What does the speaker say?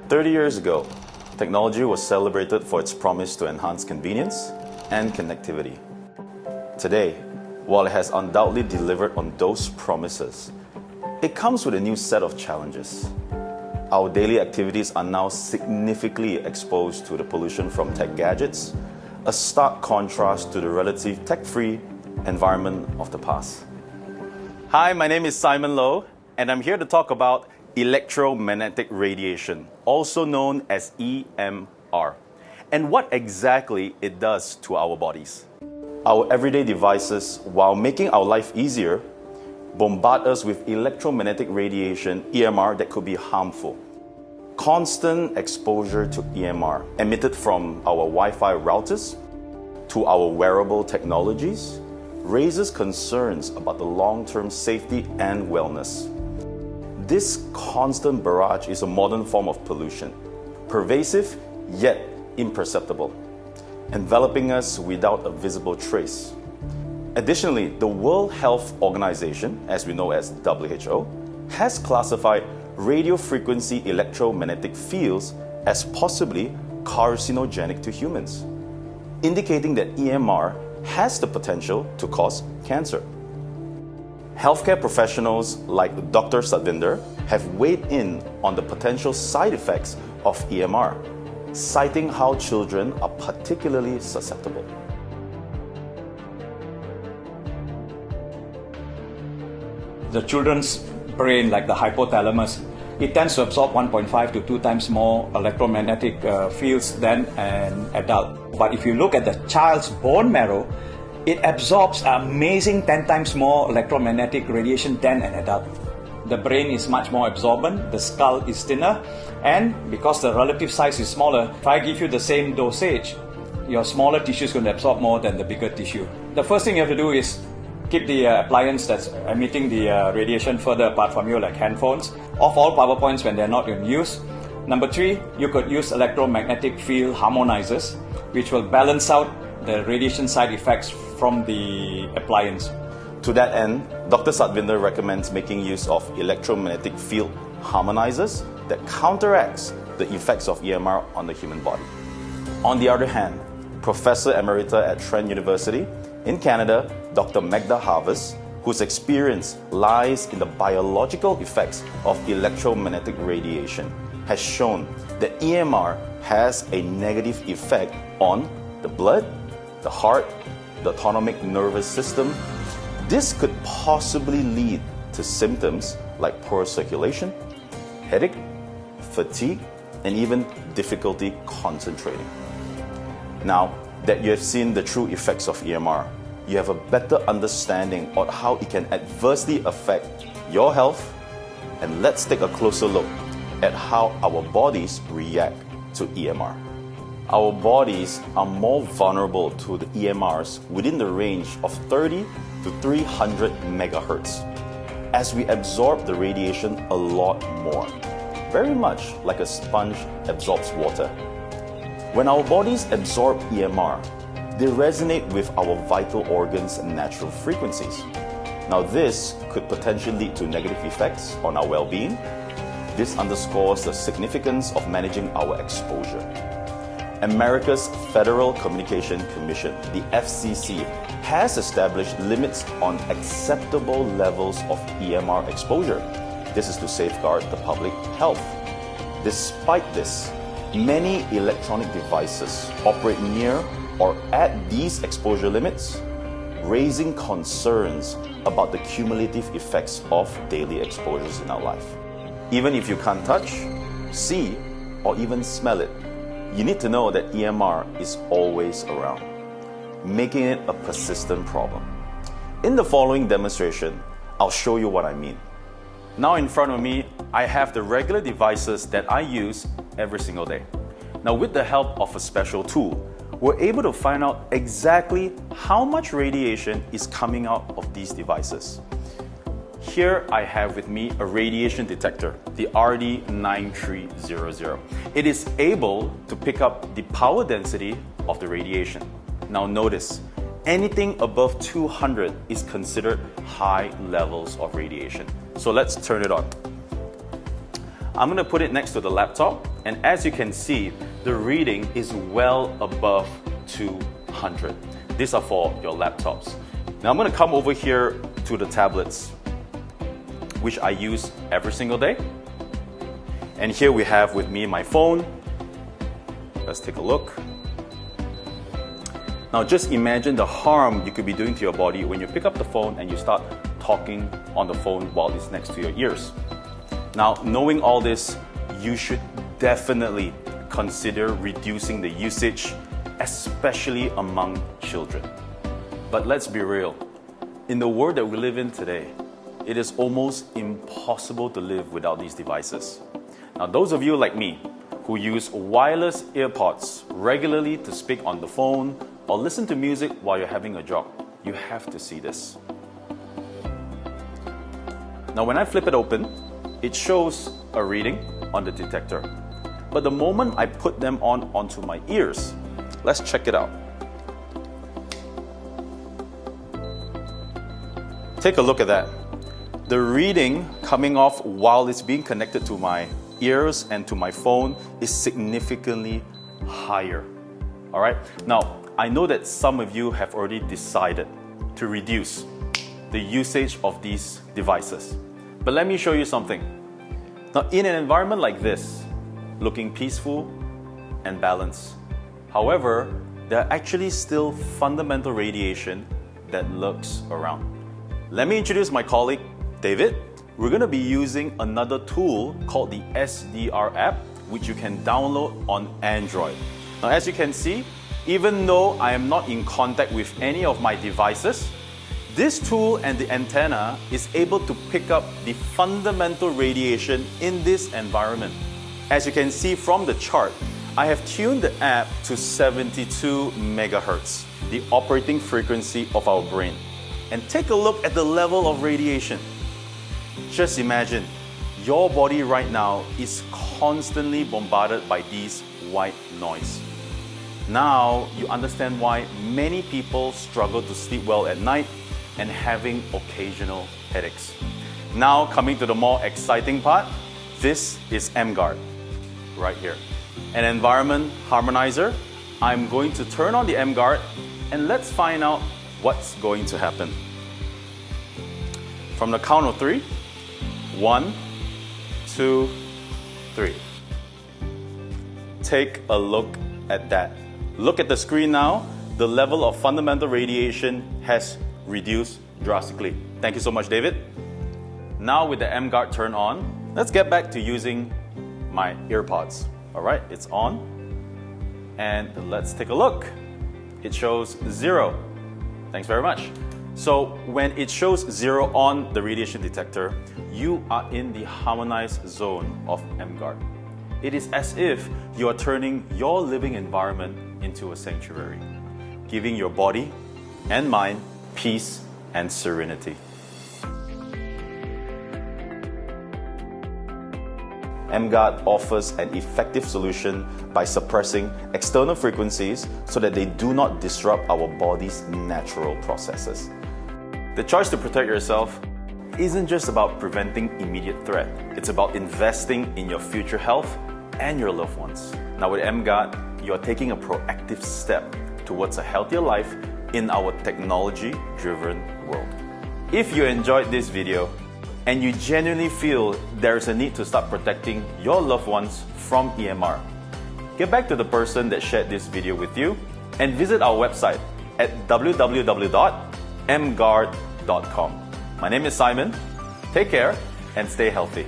30 years ago, technology was celebrated for its promise to enhance convenience and connectivity. Today, while it has undoubtedly delivered on those promises, it comes with a new set of challenges. Our daily activities are now significantly exposed to the pollution from tech gadgets, a stark contrast to the relative tech-free environment of the past. Hi, my name is Simon Low, and I'm here to talk about electromagnetic radiation, also known as EMR, and what exactly it does to our bodies. Our everyday devices, while making our life easier, bombard us with electromagnetic radiation, EMR, that could be harmful. Constant exposure to EMR, emitted from our Wi-Fi routers to our wearable technologies, raises concerns about the long-term safety and wellness. This constant barrage is a modern form of pollution, pervasive yet imperceptible, enveloping us without a visible trace. Additionally, the World Health Organization, as we know as WHO, has classified radio frequency electromagnetic fields as possibly carcinogenic to humans, indicating that EMR has the potential to cause cancer. Healthcare professionals like Dr. Satvinder have weighed in on the potential side effects of EMR, citing how children are particularly susceptible. The children's brain, like the hypothalamus, it tends to absorb 1.5 to 2 times more electromagnetic fields than an adult. But if you look at the child's bone marrow, it absorbs an amazing 10 times more electromagnetic radiation than an adult. The brain is much more absorbent, the skull is thinner, and because the relative size is smaller, if I give you the same dosage, your smaller tissue is going to absorb more than the bigger tissue. The first thing you have to do is keep the appliance that's emitting the radiation further apart from you, like handphones, off all power points when they're not in use. Number 3, you could use electromagnetic field harmonizers, which will balance out the radiation side effects from the appliance. To that end, Dr. Satvinder recommends making use of electromagnetic field harmonizers that counteracts the effects of EMR on the human body. On the other hand, Professor Emerita at Trent University in Canada, Dr. Magda Harvest, whose experience lies in the biological effects of electromagnetic radiation, has shown that EMR has a negative effect on the blood, the heart, the autonomic nervous system. This could possibly lead to symptoms like poor circulation, headache, fatigue, and even difficulty concentrating. Now that you have seen the true effects of EMR, you have a better understanding of how it can adversely affect your health, and let's take a closer look at how our bodies react to EMR. Our bodies are more vulnerable to the EMRs within the range of 30 to 300 megahertz, as we absorb the radiation a lot more, very much like a sponge absorbs water. When our bodies absorb EMR, they resonate with our vital organs and natural frequencies. Now this could potentially lead to negative effects on our well-being. This underscores the significance of managing our exposure. America's Federal Communication Commission, the FCC, has established limits on acceptable levels of EMR exposure. This is to safeguard the public health. Despite this, many electronic devices operate near or at these exposure limits, raising concerns about the cumulative effects of daily exposures in our life. Even if you can't touch, see, or even smell it, you need to know that EMR is always around, making it a persistent problem. In the following demonstration, I'll show you what I mean. Now in front of me, I have the regular devices that I use every single day. Now with the help of a special tool, we're able to find out exactly how much radiation is coming out of these devices. Here I have with me a radiation detector, the RD9300. It is able to pick up the power density of the radiation. Now notice, anything above 200 is considered high levels of radiation. So let's turn it on. I'm going to put it next to the laptop And as you can see, the reading is well above 200. These are for your laptops. Now I'm going to come over here to the tablets, which I use every single day. And here we have with me my phone. Let's take a look. Now just imagine the harm you could be doing to your body when you pick up the phone and you start talking on the phone while it's next to your ears. Now, knowing all this, you should definitely consider reducing the usage, especially among children. But let's be real. In the world that we live in today, it is almost impossible to live without these devices. Now, those of you like me who use wireless earpods regularly to speak on the phone or listen to music while you're having a jog, you have to see this. Now, when I flip it open, it shows a reading on the detector. But the moment I put them onto my ears, let's check it out. Take a look at that. The reading coming off while it's being connected to my ears and to my phone is significantly higher. All right. Now, I know that some of you have already decided to reduce the usage of these devices. But let me show you something. Now, in an environment like this, looking peaceful and balanced, however, there are actually still fundamental radiation that lurks around. Let me introduce my colleague, David. We're going to be using another tool called the SDR app, which you can download on Android. Now, as you can see, even though I am not in contact with any of my devices, this tool and the antenna is able to pick up the fundamental radiation in this environment. As you can see from the chart, I have tuned the app to 72 megahertz, the operating frequency of our brain. And take a look at the level of radiation. Just imagine, your body right now is constantly bombarded by these white noise. Now you understand why many people struggle to sleep well at night and having occasional headaches. Now coming to the more exciting part, this is emGuarde, right here. An environment harmonizer. I'm going to turn on the emGuarde and let's find out what's going to happen. From the count of 3, 1, 2, 3. Take a look at that. Look at the screen now. The level of fundamental radiation has reduced drastically. Thank you so much, David. Now with the emGuarde turned on, let's get back to using my earpods. All right, it's on. And let's take a look. It shows 0. Thanks very much. So when it shows 0 on the radiation detector, you are in the harmonized zone of emGuarde. It is as if you are turning your living environment into a sanctuary, giving your body and mind peace and serenity. emGuarde offers an effective solution by suppressing external frequencies so that they do not disrupt our body's natural processes. The choice to protect yourself isn't just about preventing immediate threat. It's about investing in your future health and your loved ones. Now with emGuarde, you are taking a proactive step towards a healthier life in our technology-driven world. If you enjoyed this video and you genuinely feel there is a need to start protecting your loved ones from EMR, get back to the person that shared this video with you and visit our website at www.emguarde.com. My name is Simon. Take care and stay healthy.